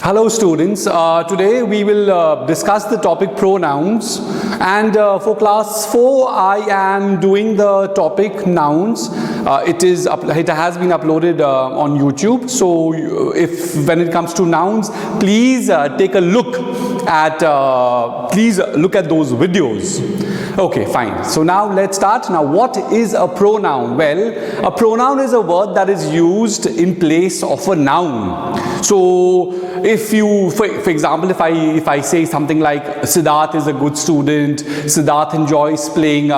Hello students, today we will discuss the topic pronouns, and for class 4 I am doing the topic nouns. It has been uploaded on YouTube, so when it comes to nouns, please take a look at those videos. Okay, fine. So now let's start. Now, what is a pronoun? Well, a pronoun is a word that is used in place of a noun. So if you, for example, if I say something like Siddharth is a good student, Siddharth enjoys playing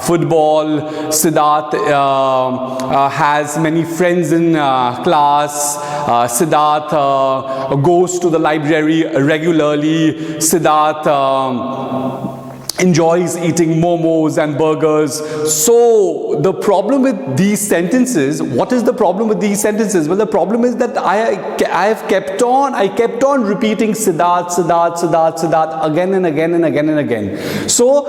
football, Siddharth has many friends in class, Siddharth goes to the library regularly, Siddharth enjoys eating momos and burgers. So the problem with these sentences, what is the problem with these sentences? Well, the problem is that I kept on repeating Siddharth, Siddharth, Siddharth, Siddharth again and again and again and again. So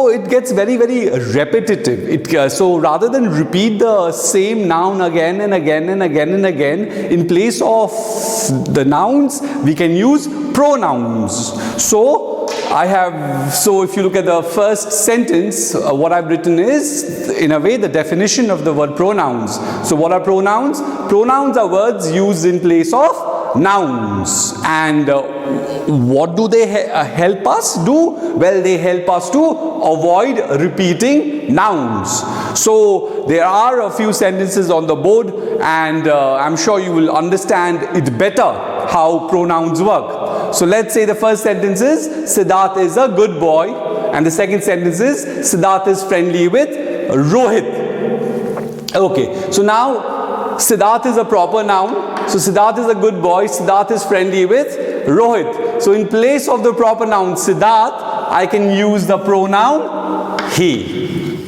it gets very, very repetitive. So rather than repeat the same noun again and again and again and again, in place of the nouns, we can use pronouns. So if you look at the first sentence, what I've written is, in a way, the definition of the word pronouns. So what are pronouns? Pronouns are words used in place of nouns. And what do they help us do? Well, they help us to avoid repeating nouns. So there are a few sentences on the board, and I'm sure you will understand it better how pronouns work. So let's say the first sentence is Siddharth is a good boy, and the second sentence is Siddharth is friendly with Rohit. Okay, so now Siddharth is a proper noun. So Siddharth is a good boy, Siddharth is friendly with Rohit. So in place of the proper noun Siddharth, I can use the pronoun he.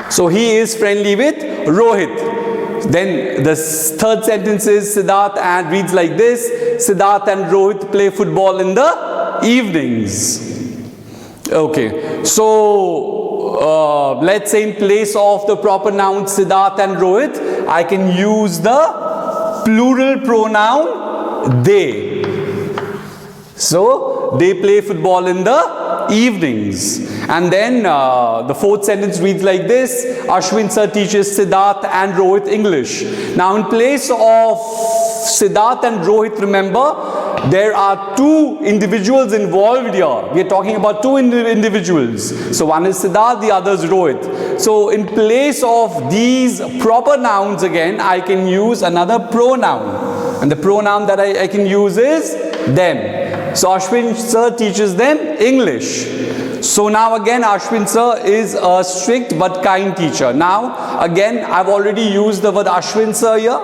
So he is friendly with Rohit. Then the third sentence is Siddharth and reads like this: Siddharth and Rohit play football in the evenings. Okay, so let's say in place of the proper noun Siddharth and Rohit, I can use the plural pronoun they. So they play football in the evenings. And then the fourth sentence reads like this: Ashwin Sir teaches Siddharth and Rohit English. Now in place of Siddharth and Rohit, remember, there are two individuals involved here. We are talking about two individuals. So one is Siddharth, the other is Rohit. So in place of these proper nouns again, I can use another pronoun. And the pronoun that I can use is them. So Ashwin Sir teaches them English. So now again, Ashwin Sir is a strict but kind teacher. Now again, I've already used the word Ashwin Sir here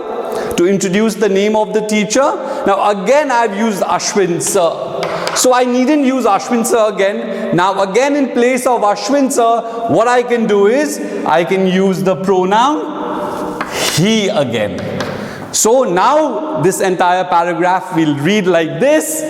to introduce the name of the teacher. Now again, I've used Ashwin Sir. So I needn't use Ashwin Sir again. Now again, in place of Ashwin Sir, what I can do is, I can use the pronoun he again. So now this entire paragraph will read like this: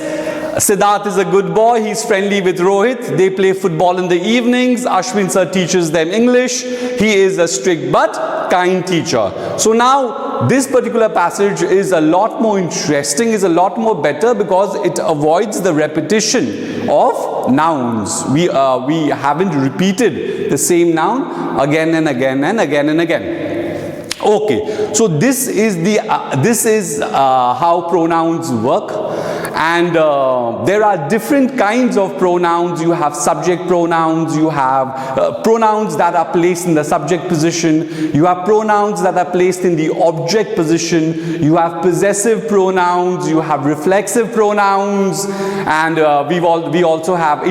Siddharth is a good boy, he's friendly with Rohit, they play football in the evenings, Ashwin Sir teaches them English, he is a strict but kind teacher. So now this particular passage is a lot more interesting, is a lot more better, because it avoids the repetition of nouns. We haven't repeated the same noun again and again and again and again. Okay, so this is how pronouns work. And there are different kinds of pronouns. You have subject pronouns, you have pronouns that are placed in the subject position, you have pronouns that are placed in the object position, you have possessive pronouns, you have reflexive pronouns, and we also have,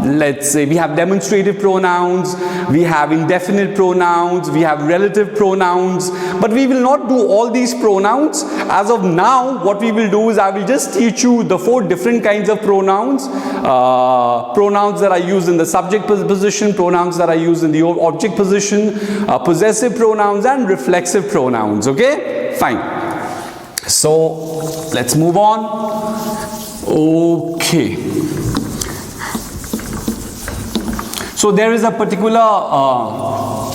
let's say, we have demonstrative pronouns, we have indefinite pronouns, we have relative pronouns. But we will not do all these pronouns. As of now, what we will do is, I will just teach you the 4 different kinds of pronouns. Pronouns that are used in the subject position, pronouns that are used in the object position, possessive pronouns and reflexive pronouns. Okay? Fine. So let's move on. Okay. So there is a particular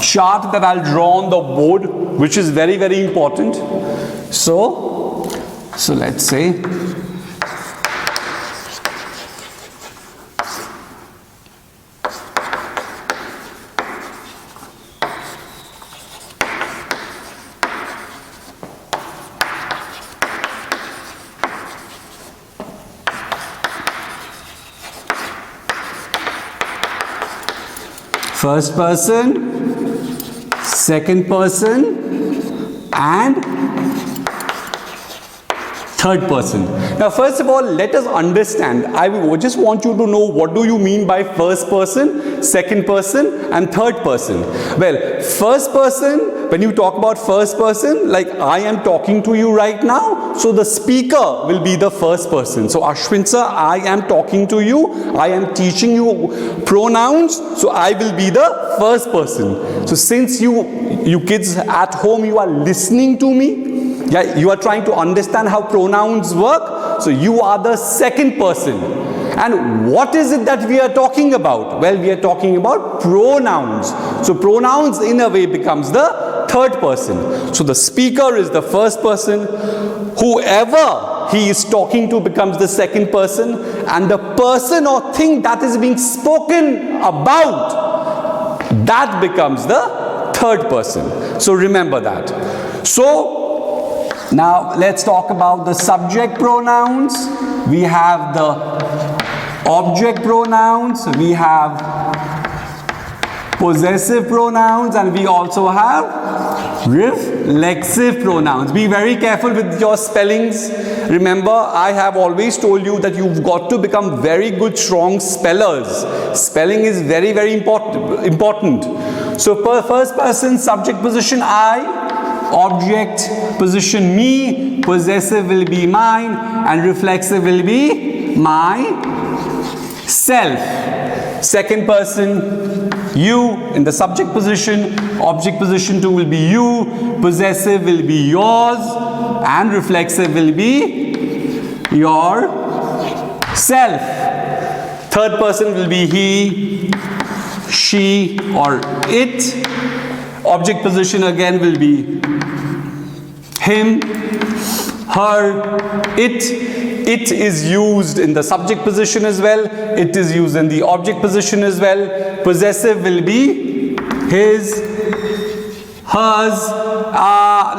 chart that I'll draw on the board, which is very, very important. So let's say first person, second person, and third person. Now first of all, let us understand. I just want you to know, what do you mean by first person, second person, and third person? Well, first person, when you talk about first person, like I am talking to you right now, so the speaker will be the first person. So Ashwin sir, I am talking to you, I am teaching you pronouns, so I will be the first person. So since you kids at home, you are listening to me, yeah, you are trying to understand how pronouns work, so you are the second person. And what is it that we are talking about? Well, we are talking about pronouns. So pronouns in a way becomes the third person. So the speaker is the first person, whoever he is talking to becomes the second person, and the person or thing that is being spoken about, that becomes the third person. So remember that. So now let's talk about the subject pronouns. We have the object pronouns, we have possessive pronouns, and we also have reflexive pronouns. Be very careful with your spellings. Remember, I have always told you that you've got to become very good, strong spellers. Spelling is very, very important. So first person, subject position I, object position me, possessive will be mine, and reflexive will be myself. Second person, you in the subject position, object position 2 will be you, possessive will be yours, and reflexive will be yourself. Third person will be he, she, or it. Object position again will be him, her, it. It is used in the subject position as well. It is used in the object position as well. Possessive will be his, hers.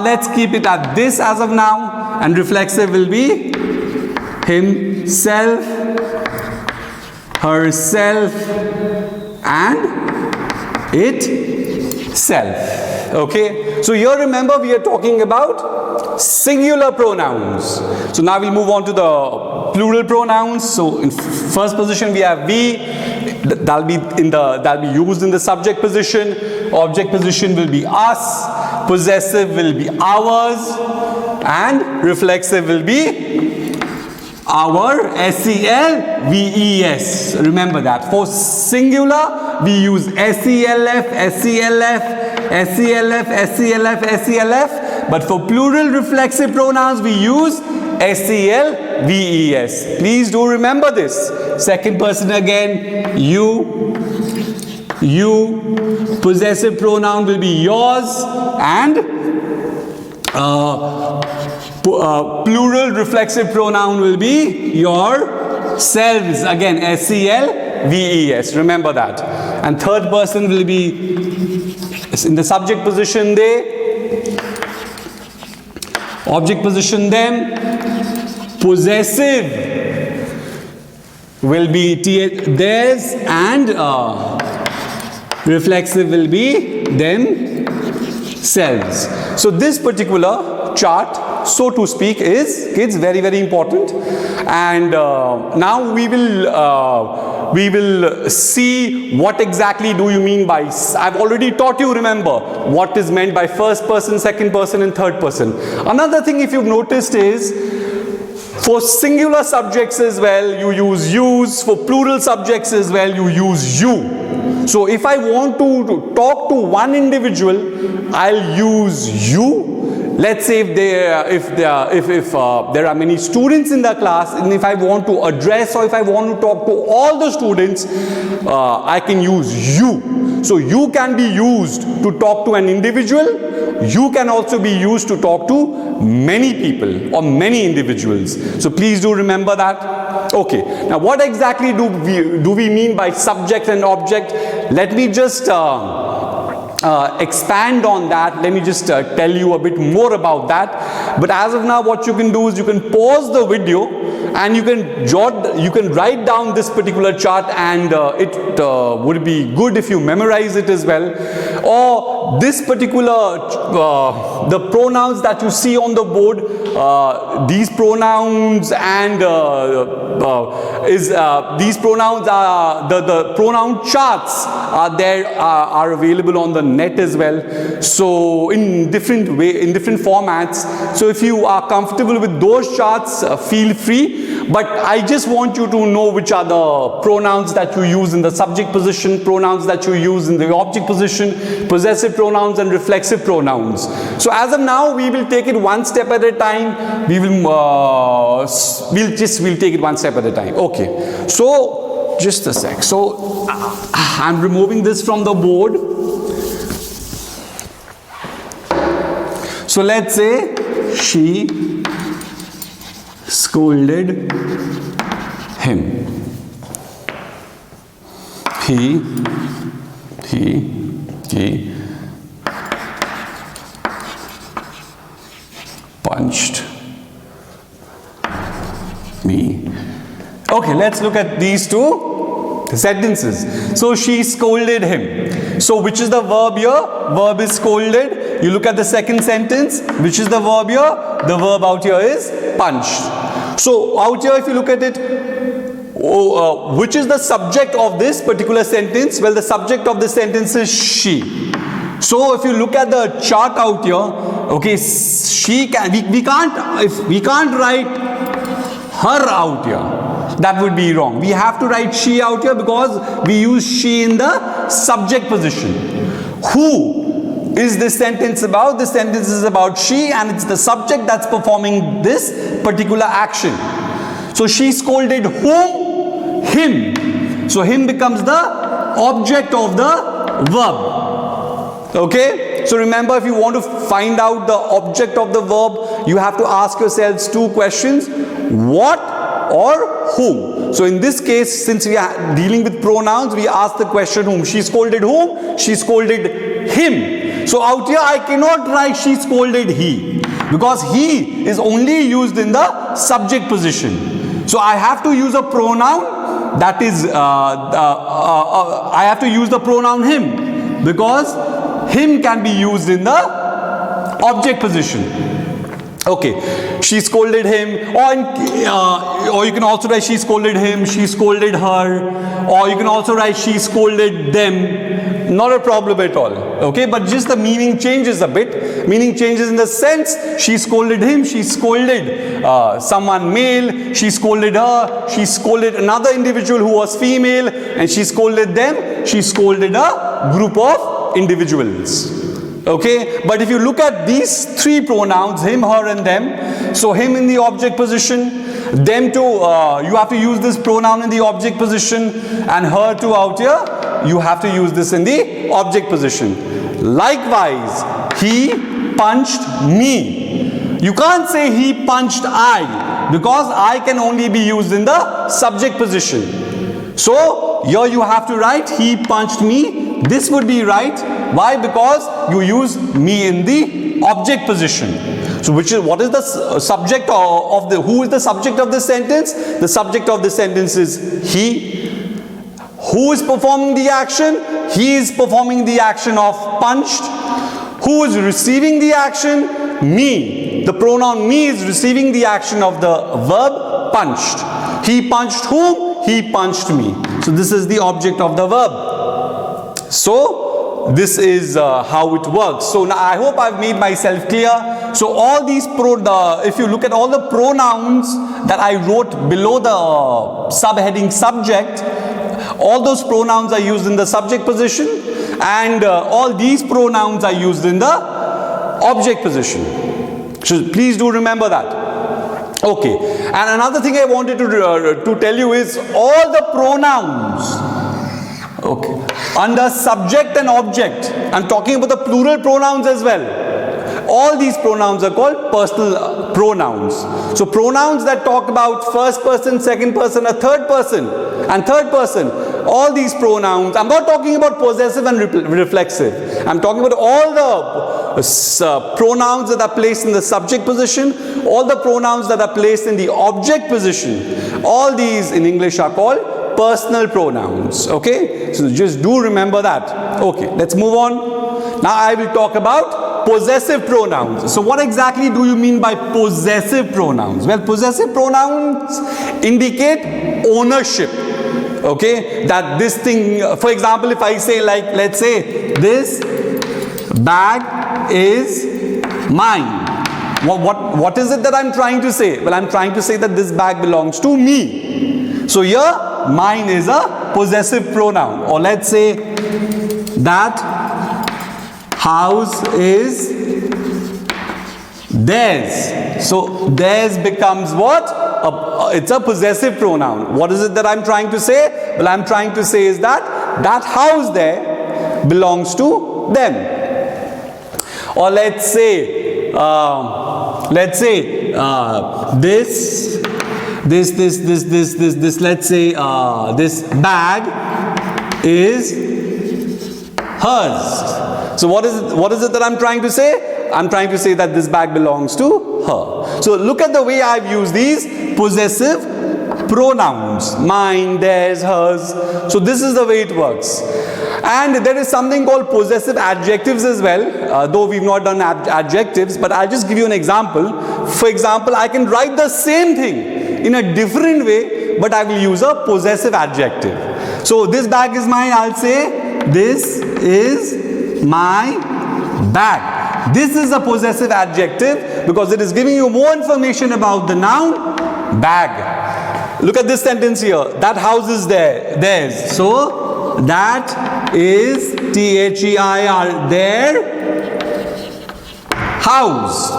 Let's keep it at this as of now. And reflexive will be himself, herself, and itself. Okay, so here remember we are talking about singular pronouns. So now we'll move on to the plural pronouns. So in first position we have we, that'll be used in the subject position. Object position will be us, possessive will be ours, and reflexive will be our, S-E-L-V-E-S. Remember that. For singular, we use S-E-L-F, S-E-L-F, S-E-L-F, S-E-L-F, S-E-L-F. But for plural reflexive pronouns, we use S-E-L-V-E-S. Please do remember this. Second person again, you. Possessive pronoun will be yours, and plural reflexive pronoun will be yourselves. Again, S-E-L-V-E-S. Remember that. And third person will be in the subject position they, object position them, possessive will be theirs, and reflexive will be themselves. So this particular chart, so to speak, is, kids, very, very important. And now we will see what exactly do you mean by, I've already taught you, remember, what is meant by first person, second person, and third person. Another thing, if you've noticed, is for singular subjects as well, you use yous. For plural subjects as well, you use you. So if I want to talk to one individual, I'll use you. let's say if there are many students in the class, and if I want to address or if I want to talk to all the students, I can use you. So you can be used to talk to an individual. You can also be used to talk to many people or many individuals. So please do remember that. Okay. Now what exactly do we mean by subject and object? Let me just expand on that. Let me just tell you a bit more about that. But as of now, what you can do is you can pause the video and you can write down this particular chart, and it would be good if you memorize it as well. Or this particular the pronouns that you see on the board, these pronouns and these pronouns are the pronoun charts are available on the net as well. So in different formats. So if you are comfortable with those charts, feel free. But I just want you to know which are the pronouns that you use in the subject position, pronouns that you use in the object position, possessive pronouns and reflexive pronouns. So as of now, we will take it one step at a time. We'll take it one step at a time. Okay. So just a sec. So I'm removing this from the board. So let's say she scolded him. He punched me. Okay, let's look at these two sentences. So she scolded him. So which is the verb here? Verb is scolded. You look at the second sentence. Which is the verb here? The verb out here is punched. So out here, if you look at it, which is the subject of this particular sentence? Well, the subject of this sentence is she. So if you look at the chart out here, okay, she can, we can't write her out here. That would be wrong. We have to write she out here because we use she in the subject position. Who is this sentence about? This sentence is about she, and it's the subject that's performing this particular action. So she scolded whom? Him. So him becomes the object of the verb. Okay? So remember, if you want to find out the object of the verb, you have to ask yourselves two questions. What or whom? So in this case, since we are dealing with pronouns, we ask the question whom. She scolded whom? She scolded him. So out here I cannot write she scolded he, because he is only used in the subject position. So I have to use a pronoun that is, I have to use the pronoun him, because him can be used in the object position. Okay, she scolded him, or you can also write she scolded him, she scolded her, or you can also write she scolded them. Not a problem at all. Okay, but just the meaning changes a bit. Meaning changes in the sense, she scolded him, she scolded someone male, she scolded her, she scolded another individual who was female, and she scolded them, she scolded a group of individuals. Okay, but if you look at these three pronouns, him, her and them, so him in the object position, them too, you have to use this pronoun in the object position, and her too out here, you have to use this in the object position. Likewise, he punched me. You can't say he punched I, because I can only be used in the subject position. So here you have to write he punched me. This would be right. Why? Because you use me in the object position. So what is the subject of the, who is the subject of this sentence? The subject of this sentence is he. Who is performing the action? He is performing the action of punched. Who is receiving the action? Me. The pronoun me is receiving the action of the verb punched. He punched whom? He punched me. So this is the object of the verb. So this is how it works. So now I hope I've made myself clear. So all these if you look at all the pronouns that I wrote below the subheading subject, all those pronouns are used in the subject position, and all these pronouns are used in the object position. So please do remember that. Okay, and another thing I wanted to tell you is all the pronouns, okay, under subject and object, I'm talking about the plural pronouns as well. All these pronouns are called personal pronouns. So pronouns that talk about first person, second person, a third person, and third person, all these pronouns, I'm not talking about possessive and reflexive. I'm talking about all the pronouns that are placed in the subject position, all the pronouns that are placed in the object position. All these in English are called personal pronouns. Okay, so just do remember that. Okay, let's move on. Now I will talk about possessive pronouns. So what exactly do you mean by possessive pronouns? Well, possessive pronouns indicate ownership. Okay, that this thing, for example, if I say, like, let's say this bag is mine. What is it that I'm trying to say? Well, I'm trying to say that this bag belongs to me. So here, mine is a possessive pronoun. Or let's say that house is theirs. So theirs becomes what? It's a possessive pronoun. What is it that I'm trying to say? Well, I'm trying to say is that that house there belongs to them. Or let's say let's say this this bag is hers. So what is it that I'm trying to say? I'm trying to say that this bag belongs to her. So look at the way I've used these possessive pronouns. Mine, theirs, hers. So this is the way it works. And there is something called possessive adjectives as well, though we've not done adjectives, but I'll just give you an example. For example, I can write the same thing in a different way, but I will use a possessive adjective. So this bag is mine, I'll say this is my bag. This is a possessive adjective because it is giving you more information about the noun bag. Look at this sentence here. That house is theirs. So that is THEIR, their house.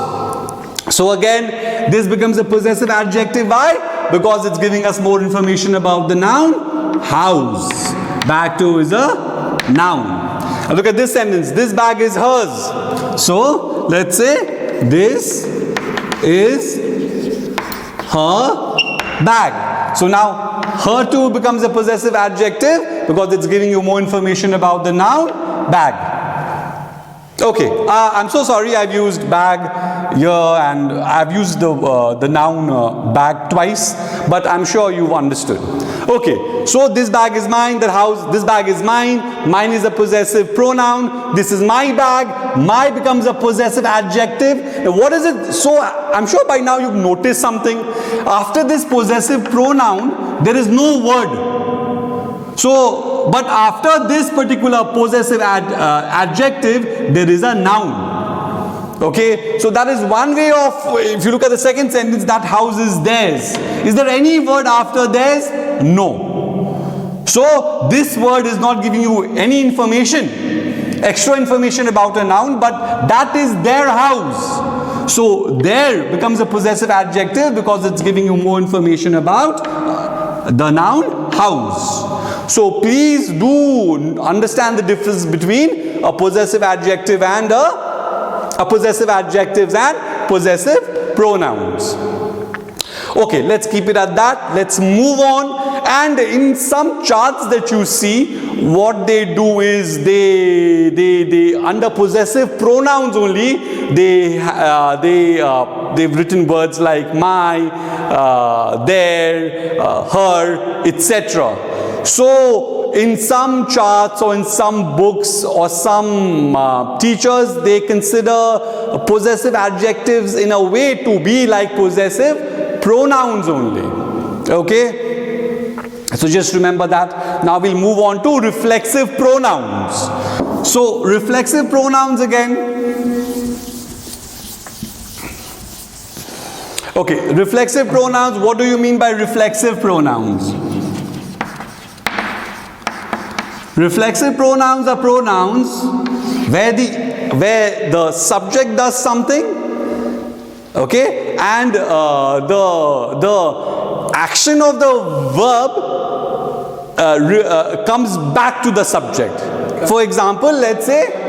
So again, this becomes a possessive adjective. Why? Because it's giving us more information about the noun house. Bag too is a noun. Now look at this sentence. This bag is hers. So let's say this is her bag. So now her too becomes a possessive adjective because it's giving you more information about the noun bag. Okay, I'm so sorry I've used bag here and I've used the noun bag twice, but I'm sure you've understood. Okay, so this bag is mine, this bag is mine, mine is a possessive pronoun, this is my bag, my becomes a possessive adjective. Now what is it? So I'm sure by now you've noticed something. After this possessive pronoun, there is no word. So, but after this particular possessive adjective, there is a noun. Okay, so that is one way of, if you look at the second sentence, that house is theirs. Is there any word after theirs? No. So this word is not giving you any information, extra information about a noun, but that is their house. So there becomes a possessive adjective because it's giving you more information about the noun house. So please do understand the difference between a possessive adjective and possessive adjectives and possessive pronouns. Okay, let's keep it at that. Let's move on. And in some charts that you see, what they do is they under possessive pronouns only, they've written words like my, their, her, etc. So in some charts or in some books or some teachers, they consider possessive adjectives in a way to be like possessive pronouns only. Okay, so just remember that. Now we'll move on to reflexive pronouns. So reflexive pronouns again. Okay, reflexive pronouns. What do you mean by reflexive pronouns? Reflexive pronouns are pronouns where the subject does something Okay, and the action of the verb comes back to the subject. For example, let's say